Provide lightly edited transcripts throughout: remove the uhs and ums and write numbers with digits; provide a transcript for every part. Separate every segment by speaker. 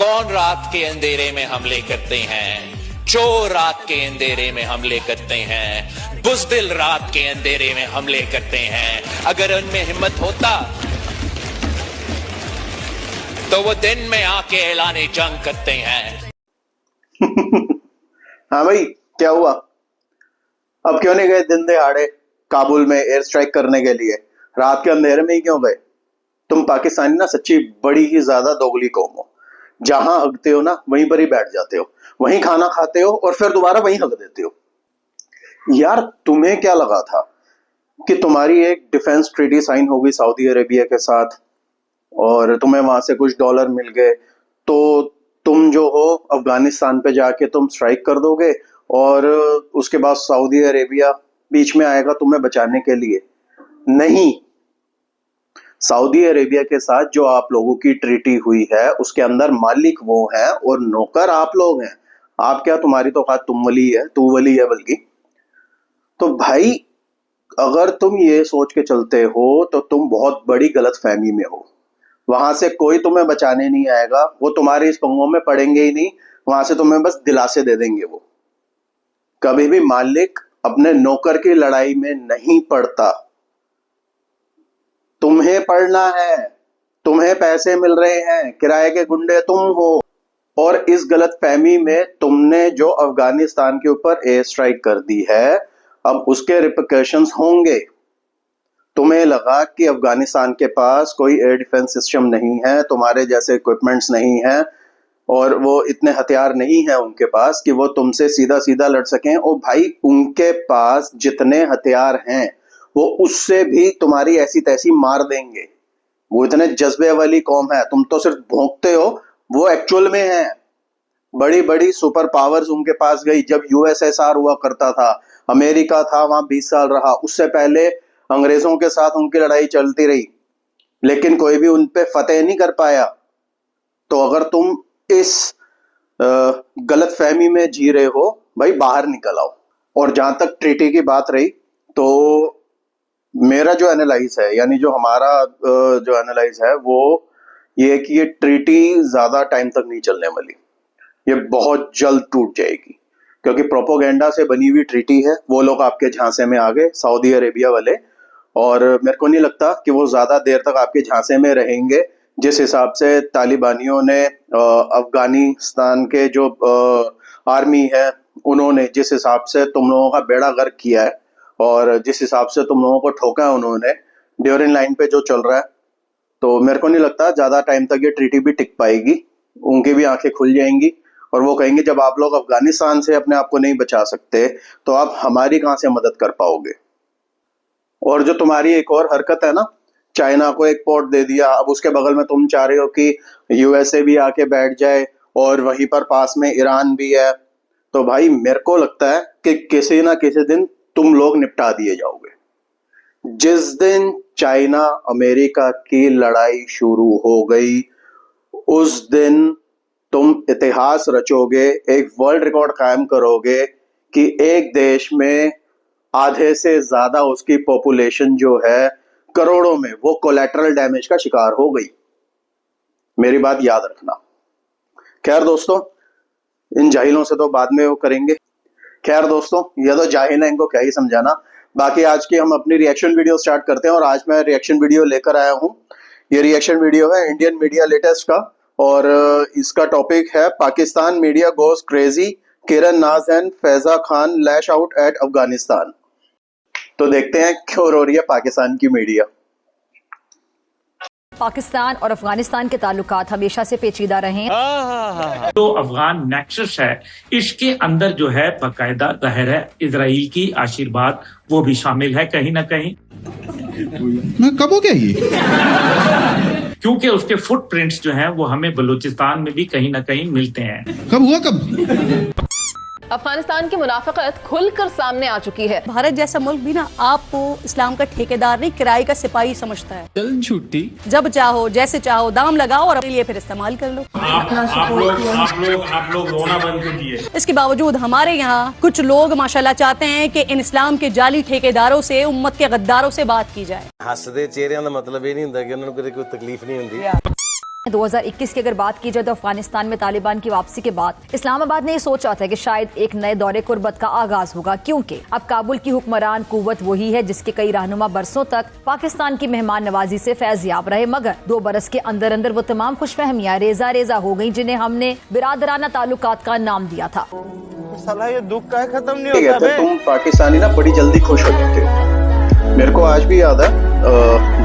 Speaker 1: कौन रात के अंधेरे में हमले करते हैं? चोर रात के अंधेरे में हमले करते हैं, बुज़दिल रात के अंधेरे में हमले करते हैं। अगर उनमें हिम्मत होता तो वो दिन में आके ऐलाने जंग करते हैं।
Speaker 2: हाँ भाई, क्या हुआ? अब क्यों नहीं गए दिन दहाड़े काबुल में एयर स्ट्राइक करने के लिए? रात के अंधेरे में ही क्यों गए? तुम पाकिस्तानी ना सच्ची बड़ी ही ज्यादा दोगली कौम हो। जहां हगते हो ना वहीं पर ही बैठ जाते हो, वहीं खाना खाते हो और फिर दोबारा वहीं हग देते हो। यार तुम्हें क्या लगा था कि तुम्हारी एक डिफेंस ट्रीटी साइन हो गई सऊदी अरेबिया के साथ और तुम्हें वहां से कुछ डॉलर मिल गए तो तुम जो हो अफगानिस्तान पे जाके तुम स्ट्राइक कर दोगे और उसके बाद सऊदी अरेबिया बीच में आएगा तुम्हें बचाने के लिए? नहीं, सऊदी अरेबिया के साथ जो आप लोगों की ट्रीटी हुई है उसके अंदर मालिक वो हैं और नौकर आप लोग हैं। आप क्या, तुम्हारी तो खैर तुम वली है, तू वली है बल्कि। तो भाई अगर तुम ये सोच के चलते हो तो तुम बहुत बड़ी गलतफहमी में हो। वहां से कोई तुम्हें बचाने नहीं आएगा, वो तुम्हारे इस पंगों में पड़ेंगे ही नहीं। वहां से तुम्हें बस दिलासे दे देंगे। वो कभी भी मालिक अपने नौकर की लड़ाई में नहीं पड़ता। तुम्हें पढ़ना है, तुम्हें पैसे मिल रहे हैं, किराए के गुंडे तुम हो। और इस गलतफहमी में तुमने जो अफगानिस्तान के ऊपर एयर स्ट्राइक कर दी है, अब उसके रिपरकशंस होंगे। तुम्हें लगा कि अफगानिस्तान के पास कोई एयर डिफेंस सिस्टम नहीं है, तुम्हारे जैसे इक्विपमेंट्स नहीं है और वो इतने हथियार नहीं है उनके पास कि वो तुमसे सीधा सीधा लड़ सकें। और भाई उनके पास जितने हथियार हैं वो उससे भी तुम्हारी ऐसी तैसी मार देंगे। वो इतने जज्बे वाली कौम है, तुम तो सिर्फ भौंकते हो, वो एक्चुअल में है। बड़ी बड़ी सुपर पावर्स उनके पास गई। जब यूएसएसआर हुआ करता था, अमेरिका था, वहां 20 साल रहा, उससे पहले अंग्रेजों के साथ उनकी लड़ाई चलती रही, लेकिन कोई भी उन पे फतेह नहीं कर पाया। तो अगर तुम इस गलतफहमी में जी रहे हो, भाई बाहर निकल आओ। और जहां तक ट्रीटी की बात रही, तो मेरा जो एनालाइज है, यानी जो हमारा जो एनालाइज है वो ये कि ये ट्रीटी ज्यादा टाइम तक नहीं चलने वाली। ये बहुत जल्द टूट जाएगी क्योंकि प्रोपोगेंडा से बनी हुई ट्रीटी है। वो लोग आपके झांसे में आ गए, सऊदी अरेबिया वाले, और मेरे को नहीं लगता कि वो ज्यादा देर तक आपके झांसे में रहेंगे। जिस हिसाब से तालिबानियों ने अफगानिस्तान के जो आर्मी है उन्होंने जिस हिसाब से तुम लोगों का बेड़ा गर्क किया है और जिस हिसाब से तुम लोगों को ठोका है उन्होंने ड्यूरिंग लाइन पे जो चल रहा है, तो मेरे को नहीं लगता ज्यादा टाइम तक ये ट्रीटी भी टिक पाएगी। उनकी भी आंखें खुल जाएंगी और वो कहेंगे जब आप लोग अफगानिस्तान से अपने आप को नहीं बचा सकते तो आप हमारी कहां से मदद कर पाओगे। और जो तुम्हारी एक और हरकत है ना, चाइना को एक पोर्ट दे दिया, अब उसके बगल में तुम चाह रहे हो कि यूएसए भी आके बैठ जाए और वहीं पर पास में ईरान भी है। तो भाई मेरे को लगता है कि किसी ना किसी दिन तुम लोग निपटा दिए जाओगे। जिस दिन चाइना अमेरिका की लड़ाई शुरू हो गई उस दिन तुम इतिहास रचोगे, एक वर्ल्ड रिकॉर्ड कायम करोगे कि एक देश में आधे से ज्यादा उसकी पॉपुलेशन जो है करोड़ों में, वो कोलैटरल डैमेज का शिकार हो गई। मेरी बात याद रखना। खैर दोस्तों, इन जाहिलों से तो बाद में वो करेंगे। खैर दोस्तों, ये तो जाहिल है, इनको क्या ही समझाना। बाकी आज की हम अपनी रिएक्शन वीडियो स्टार्ट करते हैं और आज मैं रिएक्शन वीडियो लेकर आया हूं। ये रिएक्शन वीडियो है इंडियन मीडिया लेटेस्ट का और इसका टॉपिक है पाकिस्तान मीडिया गोज क्रेजी, किरण नाज and Faiza Khan lash out at Afghanistan. तो देखते हैं क्यों रो रही है पाकिस्तान की मीडिया।
Speaker 3: पाकिस्तान और अफगानिस्तान के ताल्लुकात हमेशा से पेचीदा रहे हैं।
Speaker 4: तो अफगान नेक्सस है, इसके अंदर जो है बाकायदा जाहिर है इजराइल की आशीर्वाद वो भी शामिल है कहीं ना कहीं।
Speaker 5: मैं कब हो गया ये?
Speaker 4: क्योंकि उसके फुटप्रिंट्स जो हैं वो हमें बलूचिस्तान में भी कहीं ना कहीं मिलते हैं।
Speaker 5: कब हुआ कब?
Speaker 6: अफगानिस्तान की मुनाफिकत खुलकर सामने आ चुकी है।
Speaker 7: भारत जैसा मुल्क भी ना आपको इस्लाम का ठेकेदार नहीं, किराए का सिपाही समझता है।
Speaker 5: चल झूठी।
Speaker 7: जब चाहो जैसे चाहो दाम लगाओ और अपने लिए फिर इस्तेमाल कर लो।
Speaker 4: आप लोग रोना बंद कीजिए।
Speaker 7: इसके बावजूद हमारे यहाँ कुछ लोग माशाल्लाह चाहते हैं कि इन इस्लाम के जाली ठेकेदारों से, उम्मत के गद्दारों से बात की जाए।
Speaker 8: हसदे चेहरिਆਂ ਦਾ मतलब ਇਹ ਨਹੀਂ ਹੁੰਦਾ ਕਿ ਉਹਨਾਂ ਨੂੰ ਕੋਈ ਤਕਲੀਫ ਨਹੀਂ ਹੁੰਦੀ।
Speaker 3: 2021 की अगर बात की जाए तो अफगानिस्तान में तालिबान की वापसी के बाद इस्लामाबाद ने ये सोचा था कि शायद एक नए दौरे कुर्बत का आगाज होगा, क्योंकि अब काबुल की हुक्मरान कुव्वत वही है जिसके कई रहनुमा बरसों तक पाकिस्तान की मेहमान नवाजी से फैज़याब रहे, मगर 2 बरस के अंदर अंदर वो तमाम खुशफहमियां रेजा रेजा हो गई जिन्हें हमने बिरादराना ताल्लुकात का नाम दिया था।
Speaker 8: साला ये दुख का खत्म नहीं होता बे।
Speaker 2: तुम पाकिस्तानी ना बड़ी जल्दी खुश हो जाते हो। मेरे को आज भी याद है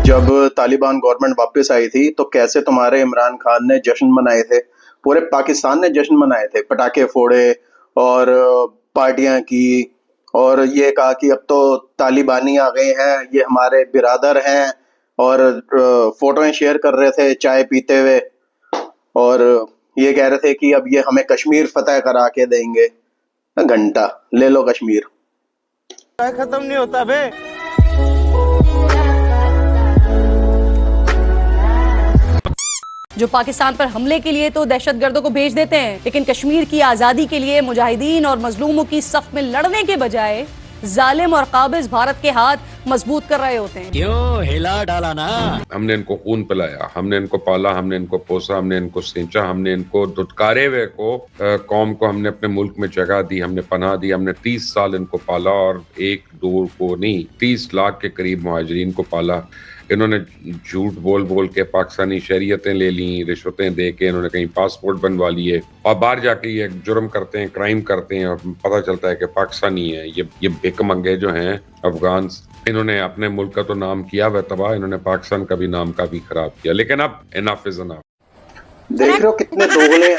Speaker 2: जब तालिबान गवर्नमेंट वापस आई थी तो कैसे तुम्हारे इमरान खान ने जश्न मनाए थे, पूरे पाकिस्तान ने जश्न मनाए थे, पटाखे फोड़े और पार्टियां की और ये कहा कि अब तो तालिबानी आ गए हैं, ये हमारे बिरादर हैं, और फोटोएं शेयर कर रहे थे चाय पीते हुए और ये कह रहे थे कि अब ये हमें कश्मीर फतह करा के देंगे। घंटा ले लो कश्मीर,
Speaker 8: खत्म नहीं होता बे।
Speaker 7: जो पाकिस्तान पर हमले के लिए तो दहशतगर्दों को भेज देते हैं, लेकिन कश्मीर की आजादी के लिए मुजाहिदीन और मजलूमों की सफ में लड़ने के बजाय जालिम और काबिज भारत के हाथ मजबूत कर रहे होते हैं।
Speaker 9: क्यों हिला डाला ना?
Speaker 10: हमने इनको खून पिलाया, हमने इनको पाला, हमने इनको पोसा, हमने इनको सींचा, हमने इनको दुत्कारे हुए को कौम को हमने अपने मुल्क में जगह दी, हमने पनाह दी, हमने 30 साल इनको पाला और 1-2 को नहीं 30 लाख के करीब मुहाजिरीन को पाला। इन्होंने झूठ बोल बोल के पाकिस्तानी शरीयतें ले ली, रिश्वतें दे के इन्होंने कहीं पासपोर्ट बनवा लिए और बाहर जाके ये जुर्म करते हैं, क्राइम करते हैं और पता चलता है कि पाकिस्तानी है। ये भिकमंगे जो हैं अफगान, इन्होंने अपने मुल्क का तो नाम किया वह तबाह, इन्होंने पाकिस्तान का भी नाम का भी खराब किया। लेकिन अब इनफ इज इनफ।
Speaker 2: देख रहे हो कितने दोगले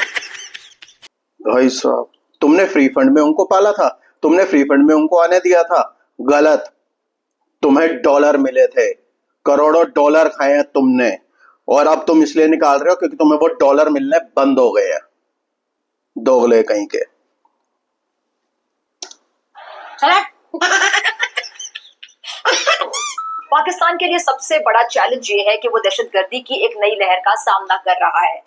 Speaker 2: भाई साहब। तुमने फ्री फंड में उनको पाला था, तुमने फ्री फंड में उनको आने दिया था, गलत। तुम्हें डॉलर मिले थे, करोड़ों डॉलर खाए हैं तुमने, और अब तुम इसलिए निकाल रहे हो क्योंकि तुम्हें वो डॉलर मिलने बंद हो गए हैं। दोगले कहीं के।
Speaker 3: पाकिस्तान के लिए सबसे बड़ा चैलेंज ये है कि वो दहशतगर्दी की एक नई लहर का सामना कर रहा है।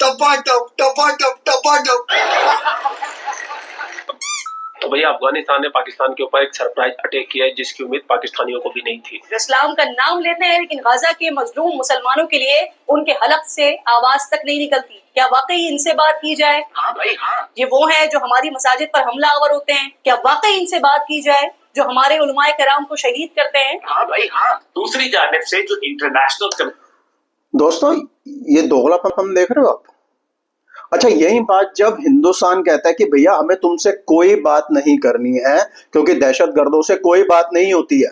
Speaker 11: तो भैया अफगानिस्तान ने पाकिस्तान के ऊपर एक सरप्राइज अटैक किया है जिसकी उम्मीद पाकिस्तानियों को भी नहीं थी।
Speaker 7: इस्लाम का नाम लेते हैं लेकिन गाजा के मजलूम मुसलमानों के लिए उनके हलक से आवाज तक नहीं निकलती। क्या वाकई इनसे बात की जाए?
Speaker 11: हाँ भाई हाँ।
Speaker 7: ये वो हैं जो हमारी मसाजिद पर हमला आवर होते हैं। क्या वाकई इनसे बात की जाए जो हमारे उलमाए कराम को शहीद करते हैं?
Speaker 11: हाँ भाई हाँ। दूसरी जानिब से जो इंटरनेशनल
Speaker 2: दोस्तों ये दोगलापन हम देख रहे हो आप। अच्छा, यही बात जब हिंदुस्तान कहता है कि भैया हमें तुमसे कोई बात नहीं करनी है क्योंकि दहशतगर्दों से कोई बात नहीं होती है।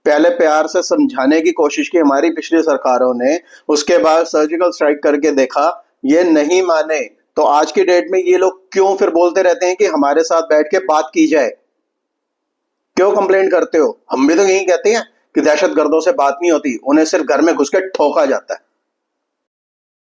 Speaker 2: पहले प्यार से समझाने की कोशिश की हमारी पिछली सरकारों ने, उसके बाद सर्जिकल स्ट्राइक करके देखा, ये नहीं माने, तो आज की डेट में ये लोग क्यों फिर बोलते रहते हैं कि हमारे साथ बैठ के बात की जाए? क्यों कंप्लेंट करते हो? हम भी तो यही कहते हैं कि दहशतगर्दों से बात नहीं होती, उन्हें सिर्फ घर में घुस के ठोका जाता है।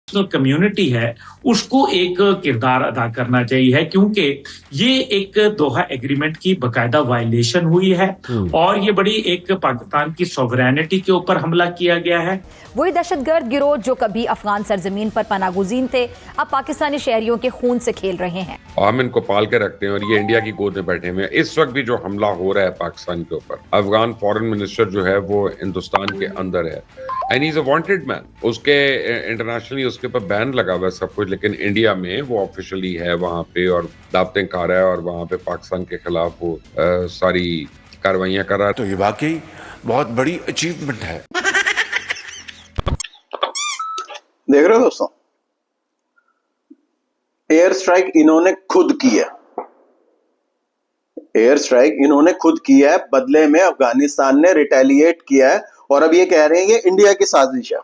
Speaker 4: कम्युनिटी है उसको एक किरदार अदा करना चाहिए, क्योंकि ये एक दोहा एग्रीमेंट की बकायदा वायलेशन हुई है और ये बड़ी एक पाकिस्तान की सॉवरेनिटी के ऊपर हमला किया गया है।
Speaker 3: वही दहशतगर्द गिरोह जो कभी अफगान सरजमीन पर पनागुज़ीन थे, अब पाकिस्तानी शहरियों के खून से खेल रहे हैं।
Speaker 10: हम इनको पाल के रखते हैं और ये इंडिया की गोद में बैठे हुए हैं। इस वक्त भी जो हमला हो रहा है पाकिस्तान के ऊपर, अफगान फॉरेन मिनिस्टर जो है वो हिंदुस्तान के अंदर है and he is a wanted man. उसके इंटरनेशनली उसके ऊपर बैन लगा हुआ है सब कुछ, लेकिन इंडिया में वो ऑफिशियली है वहां पे और दावतें खा रहा है और वहां पे पाकिस्तान के खिलाफ वो सारी कार्रवाइयां कर रहा है।
Speaker 12: तो ये वाकई बहुत बड़ी अचीवमेंट है।
Speaker 2: देख रहे हो दोस्तों, एयर स्ट्राइक इन्होंने खुद की है। एयर स्ट्राइक इन्होंने खुद की है, बदले में अफगानिस्तान ने रिटेलिएट किया है और अब ये कह रहे हैं ये इंडिया की साजिश है।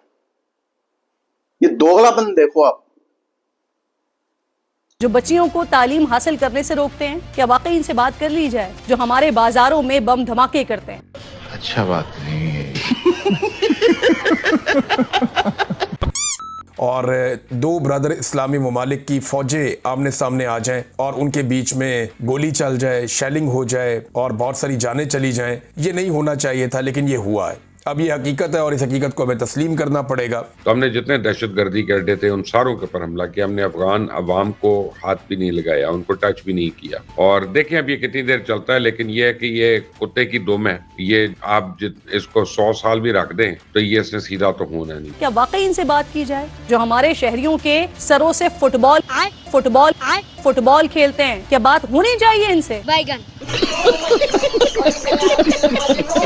Speaker 2: ये दोगलापन देखो आप।
Speaker 7: जो बच्चियों को तालीम हासिल करने से रोकते हैं, क्या वाकई इनसे बात कर ली जाए? जो हमारे बाजारों में बम धमाके करते हैं।
Speaker 12: अच्छा बात नहीं है।
Speaker 13: और 2 ब्रदर इस्लामी ममालिक की फौजें आमने सामने आ जाएं और उनके बीच में गोली चल जाए, शेलिंग हो जाए और बहुत सारी जानें चली जाएं, ये नहीं होना चाहिए था, लेकिन ये हुआ है। अब ये हकीकत है और इस हकीकत को हमें तस्लीम करना पड़ेगा।
Speaker 10: तो हमने जितने दहशतगर्दी के अड्डे थे उन सारों के ऊपर हमला किया। हमने अफगान अवाम को हाथ भी नहीं लगाया, उनको टच भी नहीं किया। और देखें अब ये कितनी देर चलता है, लेकिन ये है कि ये कुत्ते की दुम है। ये आप इसको 100 साल भी रख दें तो ये इसने सीधा तो होना नहीं।
Speaker 7: क्या वाकई इनसे बात की जाए जो हमारे शहरियों के सरों से फुटबॉल खेलते हैं? क्या बात होनी चाहिए इनसे?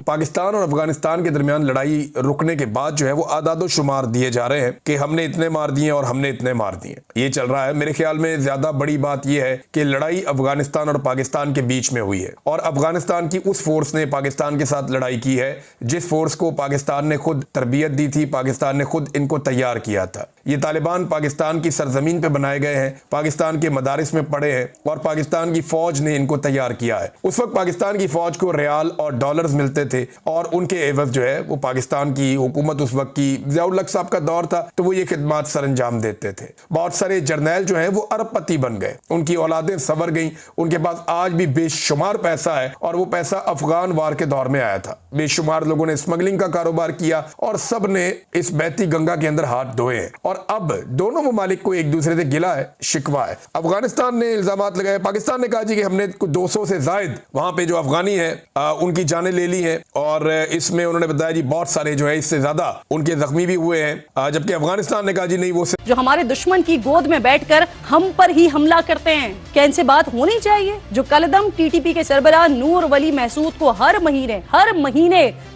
Speaker 13: पाकिस्तान और अफगानिस्तान के दरमियान लड़ाई रुकने के बाद जो है वो आदादो शुमार दिए जा रहे हैं कि हमने इतने मार दिए और हमने इतने मार दिए। ये चल रहा है। मेरे ख्याल में ज्यादा बड़ी बात यह है कि लड़ाई अफगानिस्तान और पाकिस्तान के बीच में हुई है और अफगानिस्तान की उस फोर्स ने पाकिस्तान के साथ लड़ाई की है जिस फोर्स को पाकिस्तान ने खुद तरबियत दी थी, पाकिस्तान ने खुद इनको तैयार किया था। ये तालिबान पाकिस्तान की सरजमीन पे बनाए गए हैं, पाकिस्तान के मदारिस में पढ़े हैं और पाकिस्तान की फौज ने इनको तैयार किया है। उस वक्त पाकिस्तान की फौज को रियाल और डॉलर्स मिलते थे और उनके एवज जो है वो पाकिस्तान की हुकूमत, उस वक्त की ज़ियाउल हक साहब का दौर था, तो वो ये खिदमात सर अंजाम देते थे। बहुत सारे जर्नैल जो है वो अरबपति बन गए, उनकी औलादें संवर गई, उनके पास आज भी बेशुमार पैसा है और वो पैसा अफगान वार के दौर में आया था। बेशुमार लोगों ने स्मगलिंग का कारोबार किया और सब ने इस बहती गंगा के अंदर हाथ धोए हैं और अब दोनों ममालिक को एक दूसरे से गिला है, शिकवा है। अफगानिस्तान ने इल्जामात लगाए, पाकिस्तान ने कहा जी कि हमने 200 से जायद वहां पे जो अफगानी है उनकी जानें ले ली हैं और इसमें उन्होंने बताया जी बहुत सारे जो है इससे ज्यादा उनके जख्मी भी हुए हैं, जबकि अफगानिस्तान ने कहा जी नहीं, वो
Speaker 7: जो हमारे दुश्मन की गोद में बैठकर हम पर ही हमला करते हैं। क्या इनसे बात होनी चाहिए? जो कलदम टीटीपी के सरबराह नूर वली महसूद को हर महीने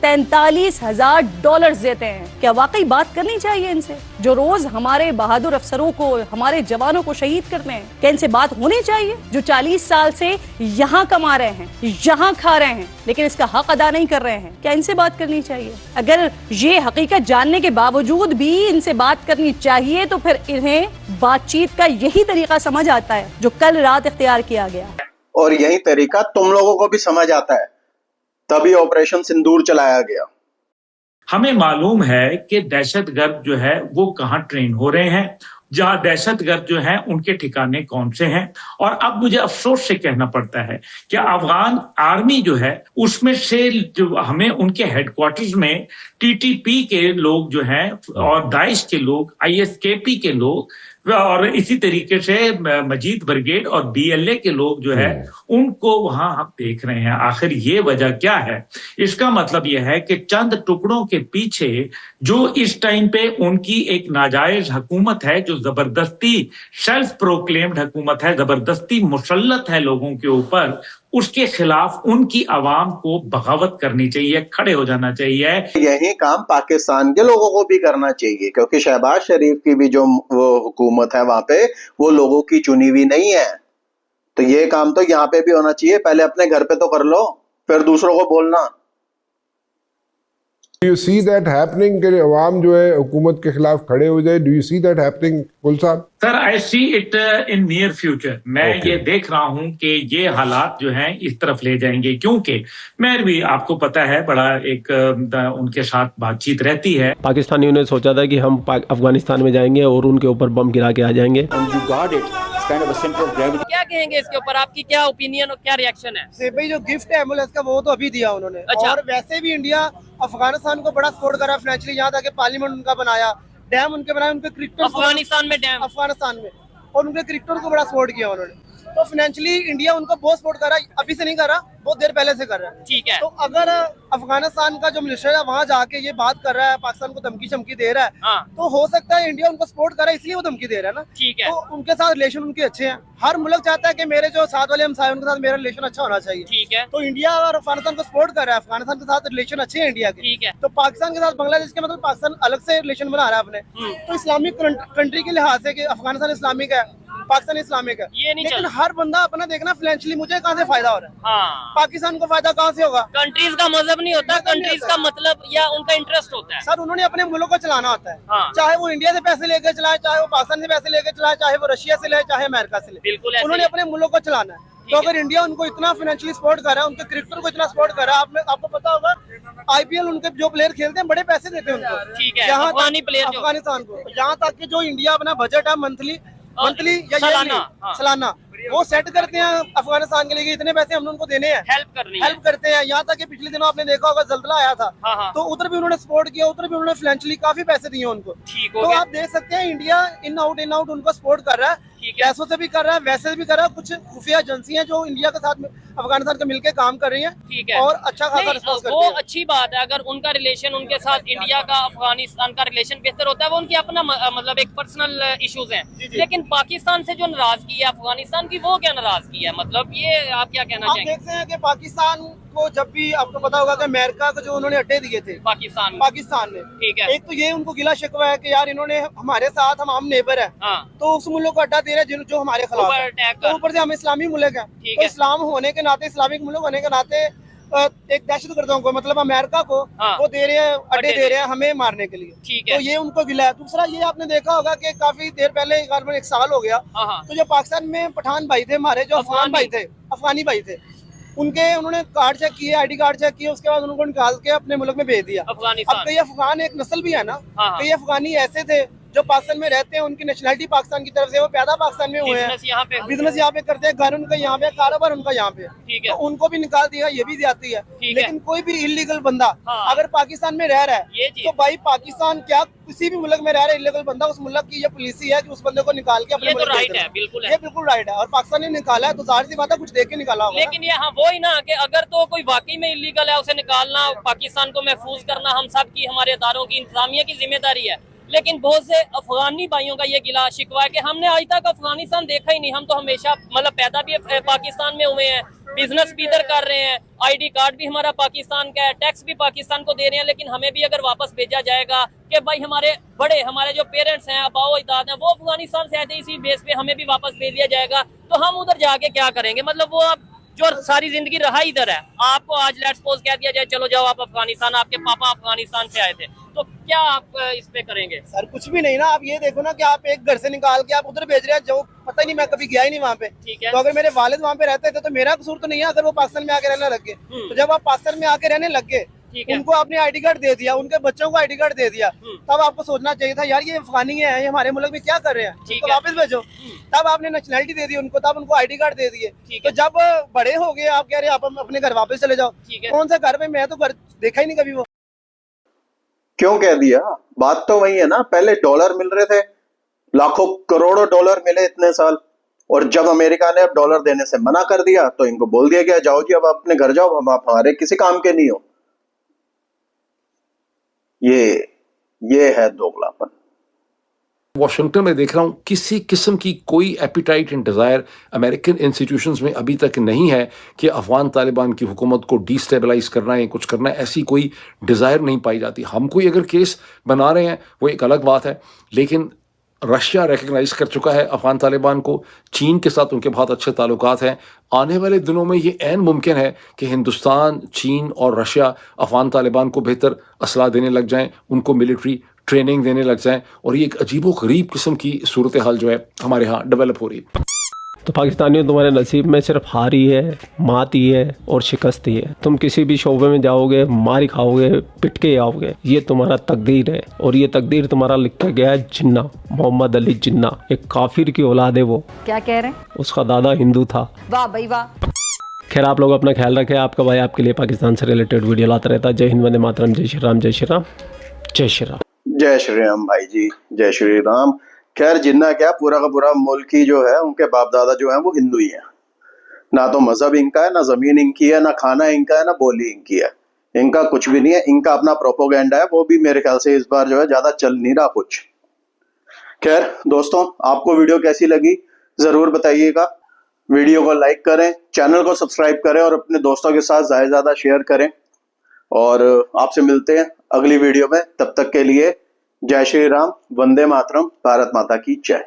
Speaker 7: $43,000 देते हैं, क्या वाकई बात करनी चाहिए इनसे? जो रोज हमारे बहादुर अफसरों को, हमारे जवानों को शहीद करते हैं, क्या इनसे बात होनी चाहिए? जो 40 साल से यहाँ कमा रहे हैं, यहाँ खा रहे हैं, लेकिन इसका हक अदा नहीं कर रहे हैं, क्या इनसे बात करनी चाहिए? अगर ये हकीकत जानने के बावजूद भी इनसे बात करनी चाहिए तो फिर इन्हें बातचीत का यही तरीका समझ आता है जो कल रात इख्तियार किया गया,
Speaker 2: और यही तरीका तुम लोगों को भी समझ आता है, तभी ऑपरेशन सिंदूर चलाया गया।
Speaker 4: हमें मालूम है कि दहशतगर्द जो है वो कहाँ ट्रेन हो रहे हैं, जहां दहशतगर्द जो हैं उनके ठिकाने कौन से हैं। और अब मुझे अफसोस से कहना पड़ता है कि अफगान आर्मी जो है उसमें से जो हमें उनके हेडक्वार्टर्स में टीटीपी के लोग जो हैं और दाइश के लोग, आईएसकेपी के लोग और इसी तरीके से मजीद ब्रिगेड और बीएलए के लोग जो है उनको वहां हम देख रहे हैं। आखिर ये वजह क्या है? इसका मतलब यह है कि चंद टुकड़ों के पीछे जो इस टाइम पे उनकी एक नाजायज हुकूमत है, जो जबरदस्ती सेल्फ प्रोक्लेम्ड हुकूमत है, जबरदस्ती मुसल्लत है लोगों के ऊपर, उसके खिलाफ उनकी आवाम को बगावत करनी चाहिए, खड़े हो जाना चाहिए।
Speaker 2: यही काम पाकिस्तान के लोगों को भी करना चाहिए, क्योंकि शहबाज शरीफ की भी जो वो हुकूमत है वहां पे वो लोगों की चुनी हुई नहीं है। तो ये काम तो यहाँ पे भी होना चाहिए। पहले अपने घर पे तो कर लो, फिर दूसरों को बोलना।
Speaker 9: Do you see that happening कि अवाम जो है हुकूमत के खिलाफ खड़े हो जाए? Do you see that happening, कुल साहब?
Speaker 4: Sir, I see it in near future. मैं ये देख रहा हूं कि ये हालात जो हैं इस तरफ ले जाएंगे, क्योंकि मैं भी, आपको पता है, बड़ा एक उनके साथ बातचीत रहती है।
Speaker 11: पाकिस्तानियों ने सोचा था कि हम अफगानिस्तान में जाएंगे और उनके ऊपर बम गिरा के आ जाएंगे।
Speaker 6: क्या कहेंगे इसके ऊपर? आपकी क्या ओपिनियन और क्या रिएक्शन है?
Speaker 8: से भाई जो गिफ्ट है एम्बुलेंस का वो तो अभी दिया उन्होंने। अच्छा। और वैसे भी इंडिया अफगानिस्तान को बड़ा सपोर्ट करा फाइनेंशियली, यहाँ तक पार्लियामेंट उनका बनाया, डैम उनके बनाए, उनके क्रिकेटर
Speaker 6: अफगानिस्तान में डैम,
Speaker 8: अफगानिस्तान में, और उनके क्रिकेटर को बड़ा सपोर्ट किया उन्होंने। तो फाइनेंशियली इंडिया उनको बहुत सपोर्ट कर रहा है, अभी से नहीं कर रहा, बहुत देर पहले से कर रहा है।
Speaker 6: ठीक है।
Speaker 8: तो अगर अफगानिस्तान का जो मिनिस्टर है वहाँ जाके ये बात कर रहा है, पाकिस्तान को धमकी चमकी दे रहा है, तो हो सकता है इंडिया उनको सपोर्ट कर रहा है इसलिए वो धमकी दे रहा है ना। ठीक है। तो उनके साथ रिलेशन उनके अच्छे हैं। हर मुल्क चाहता है कि मेरे जो साथ वाले हमसाए उनके साथ मेरा रिलेशन अच्छा होना चाहिए। ठीक है। तो इंडिया और अफगानिस्तान को सपोर्ट कर रहा है, अफगानिस्तान के साथ रिलेशन अच्छे हैं इंडिया के। ठीक है। तो पाकिस्तान के साथ बांग्लादेश के मतलब पाकिस्तान अलग से रिलेशन बना रहा है अपने। तो इस्लामिक कंट्री के लिहाज से कि अफगानिस्तान इस्लामिक है, पाकिस्तान इस्लामिक है, ये नहीं, लेकिन हर बंदा अपना देखना फाइनेंशियली मुझे कहाँ से फायदा हो रहा है। हाँ। पाकिस्तान को फायदा कहाँ से होगा?
Speaker 6: कंट्रीज का मजहब नहीं होता, कंट्रीज का मतलब या उनका इंटरेस्ट होता है।
Speaker 8: सर, उन्होंने अपने मुल्क को चलाना होता है।
Speaker 6: हाँ।
Speaker 8: चाहे वो इंडिया से पैसे लेकर चलाए, चाहे वो पाकिस्तान से पैसे लेकर चलाए, चाहे वो रशिया से ले, चाहे अमेरिका से ले, बिल्कुल उन्होंने अपने मुल्क को चलाना है। तो अगर इंडिया उनको इतना फाइनेंशियली सपोर्ट कर रहा है, उनके क्रिकेटर को इतना सपोर्ट कर रहा है, आपको पता होगा आईपीएल उनके जो प्लेयर खेलते हैं बड़े पैसे देते हैं उनको। ठीक है। अफगानिस्तान को, यहाँ तक कि जो इंडिया अपना बजट है मंथली या सालाना, वो सेट करते हैं अफगानिस्तान के लिए, इतने पैसे हमने उनको देने हैं, हेल्प करते हैं। यहाँ तक कि पिछले दिनों आपने देखा होगा जल्जला आया था, तो उधर भी उन्होंने सपोर्ट किया, उधर भी उन्होंने फाइनेंशियली काफी पैसे दिए उनको। तो आप देख सकते हैं इंडिया इन आउट उनको सपोर्ट कर रहा है, पैसों से भी कर रहा है, वैसे भी कर रहा है। कुछ खुफिया एजेंसियां जो इंडिया के साथ अफगानिस्तान के मिलकर काम कर रही हैं, ठीक है, और अच्छा खासा रिस्पॉन्स करती
Speaker 14: वो
Speaker 8: है।
Speaker 14: अच्छी बात है। अगर उनका रिलेशन उनके साथ इंडिया का अफगानिस्तान का रिलेशन बेहतर होता है, वो उनकी अपना मतलब एक पर्सनल इश्यूज हैं। लेकिन पाकिस्तान से जो नाराजगी है अफगानिस्तान की, वो क्या नाराजगी है, मतलब ये आप क्या कहना चाहेंगे?
Speaker 8: आप देखते हैं कि पाकिस्तान को जब भी आपको पता होगा कि अमेरिका को जो उन्होंने अड्डे दिए थे पाकिस्तान में, ठीक है, एक तो ये उनको गिला शिकवा है कि यार इन्होंने हमारे साथ, हम नेबर है, तो उस मुल्क को अड्डा दे रहे हैं जो हमारे खिलाफ है। तो ऊपर से हम इस्लामी मुल्क है, तो इस्लाम होने के नाते, इस्लामिक मुल्क होने के नाते एक दहशतगर्दों को, मतलब अमेरिका को वो दे रहे हैं, अड्डे दे रहे हैं हमें मारने के लिए, ठीक है। तो ये उनको गिला है। दूसरा ये आपने देखा होगा कि काफी देर पहले, करीबन 1 साल हो गया, तो जो पाकिस्तान में पठान भाई थे हमारे, जो अफगानी भाई थे, उनके उन्होंने कार्ड चेक किए, ID कार्ड चेक किए, उसके बाद उनको निकाल के अपने मुल्क में भेज दिया। अब कई अफगान एक नस्ल भी है ना, कई अफगानी ऐसे थे जो पाकिस्तान में रहते हैं, उनकी नेशनलिटी पाकिस्तान की तरफ से, वो पैदा पाकिस्तान में हुए हैं, बिजनेस यहाँ पे करते हैं, घर उनका यहाँ पे, कारोबार उनका यहाँ पे, ठीक है, तो उनको भी निकाल दिया, ये भी ज्यादती है। लेकिन कोई भी इलीगल बंदा अगर पाकिस्तान में रह रहा है, तो भाई पाकिस्तान क्या, किसी भी मुल्क में रह रहा है इलीगल बंदा, उस मुल्क की ये पॉलिसी है कि उस बंदे को निकाल के अपने मुल्क में भेजना है। ये बिल्कुल राइट है, और पाकिस्तान ने निकाला है, तो जाहिर सी बात है कुछ देख के निकाला होगा।
Speaker 14: लेकिन ये वो ही ना कि अगर तो कोई वाकई में इलीगल है, उसे निकालना, पाकिस्तान को महफूज करना हम सब की, हमारे इदारों की, इंतजामिया की जिम्मेदारी है। लेकिन बहुत से अफगानी भाइयों का ये गिला शिकवा है कि हमने आज तक अफगानिस्तान देखा ही नहीं, हम तो हमेशा मतलब पैदा भी पाकिस्तान में हुए हैं, बिजनेस भी इधर कर रहे हैं, ID कार्ड भी हमारा पाकिस्तान का है, टैक्स भी पाकिस्तान को दे रहे हैं। लेकिन हमें भी अगर वापस भेजा जाएगा कि भाई हमारे बड़े, हमारे जो पेरेंट्स हैं, अबाओ अजदाद हैं, वो अफगानिस्तान से आए थे, इसी बेस पे हमें भी वापस भेज दिया जाएगा, तो हम उधर जाके क्या करेंगे? मतलब वो अब जो सारी जिंदगी रहा इधर है, आपको आज लेट्स सपोज कह दिया जाए चलो जाओ आप अफगानिस्तान, आपके पापा अफगानिस्तान से आए थे, तो क्या आप इस पे करेंगे?
Speaker 8: सर कुछ भी नहीं ना, आप ये देखो ना कि आप एक घर से निकाल के आप उधर भेज रहे हैं, जो पता ही नहीं, मैं कभी गया ही नहीं वहाँ पे, ठीक है। तो अगर मेरे वालिद वहाँ पे रहते थे तो मेरा कसूर तो नहीं है अगर वो पाकिस्तान में आके रहने लग गए। तो जब आप पाकिस्तान में आके रहने लग गए, उनको आपने ID कार्ड दे दिया, उनके बच्चों को ID कार्ड दे दिया, तब आपको सोचना चाहिए था यार ये अफगानी है, ये हमारे मुल्क में क्या कर रहे हैं, तो वापस भेजो। तब आपने नेशनलिटी दे दी उनको, तब उनको ID कार्ड दे दिए। तो जब बड़े हो गए आप कह रहे हैं आप अपने घर वापस चले जाओ, कौन सा घर में, मैं तो घर देखा ही नहीं कभी। वो
Speaker 2: क्यों कह दिया? बात तो वही है ना, पहले डॉलर मिल रहे थे, लाखों करोड़ों डॉलर मिले इतने साल, और जब अमेरिका ने अब डॉलर देने से मना कर दिया तो इनको बोल दिया गया जाओ जी अब अपने घर जाओ, हम आप हमारे किसी काम के नहीं हो। ये है दोगलापन।
Speaker 10: वॉशिंगटन में देख रहा हूँ किसी किस्म की कोई appetite and desire American institutions में अभी तक नहीं है कि अफगान तालिबान की हुकूमत को डिस्टेबलाइज करना है, कुछ करना है, ऐसी कोई डिज़ायर नहीं पाई जाती। हम कोई अगर केस बना रहे हैं वो एक अलग बात है, लेकिन रशिया रिकग्नाइज कर चुका है अफगान तालिबान को, चीन के साथ उनके बहुत अच्छे ताल्लुकात हैं। आने वाले दिनों में ये ऐन मुमकिन है कि हिंदुस्तान, चीन और रशिया अफगान तालिबान को बेहतर असला देने लग जाएं, उनको मिलिट्री ट्रेनिंग देने लग जाएं, और ये एक अजीबो गरीब किस्म की सूरत हाल जो है हमारे यहाँ डेवलप हो रही है।
Speaker 11: तो पाकिस्तानियों तुम्हारे नसीब में सिर्फ हार ही है, मात ही है और शिकस्त ही है। तुम किसी भी शोबे में जाओगे, मार खाओगे, पिट के आओगे, ये तुम्हारा तकदीर है, और ये तकदीर तुम्हारा लिखा गया है जिन्ना, मोहम्मद अली जिन्ना, एक काफिर की औलाद है वो।
Speaker 3: क्या कह रहे हैं?
Speaker 11: उसका दादा हिंदू था।
Speaker 3: वाह भाई वाह।
Speaker 11: खैर आप लोग अपना ख्याल रखें, आपका भाई आपके लिए पाकिस्तान से रिलेटेड वीडियो लाता रहता है। जय हिंद, वंदे मातरम, जय श्री राम, जय श्री राम, जय श्री राम।
Speaker 2: जय श्री राम भाई जी, जय श्री राम। खैर जिन्ना क्या, पूरा का पूरा मुल्क ही जो है, उनके बाप दादा जो है वो हिंदू ही है। ना तो मजहब इनका है, ना जमीन इनकी है, ना खाना इनका है, ना बोली इनकी है, इनका कुछ भी नहीं है। इनका अपना प्रोपोगेंडा है, वो भी मेरे ख्याल से इस बार जो है ज्यादा चल नहीं रहा कुछ। खैर दोस्तों, आपको वीडियो कैसी लगी जरूर बताइएगा। वीडियो को लाइक करें, चैनल को सब्सक्राइब करें और अपने दोस्तों के साथ ज्यादा शेयर करें। और आपसे मिलते हैं अगली वीडियो में, तब तक के लिए जय श्री राम, वंदे मातरम, भारत माता की जय।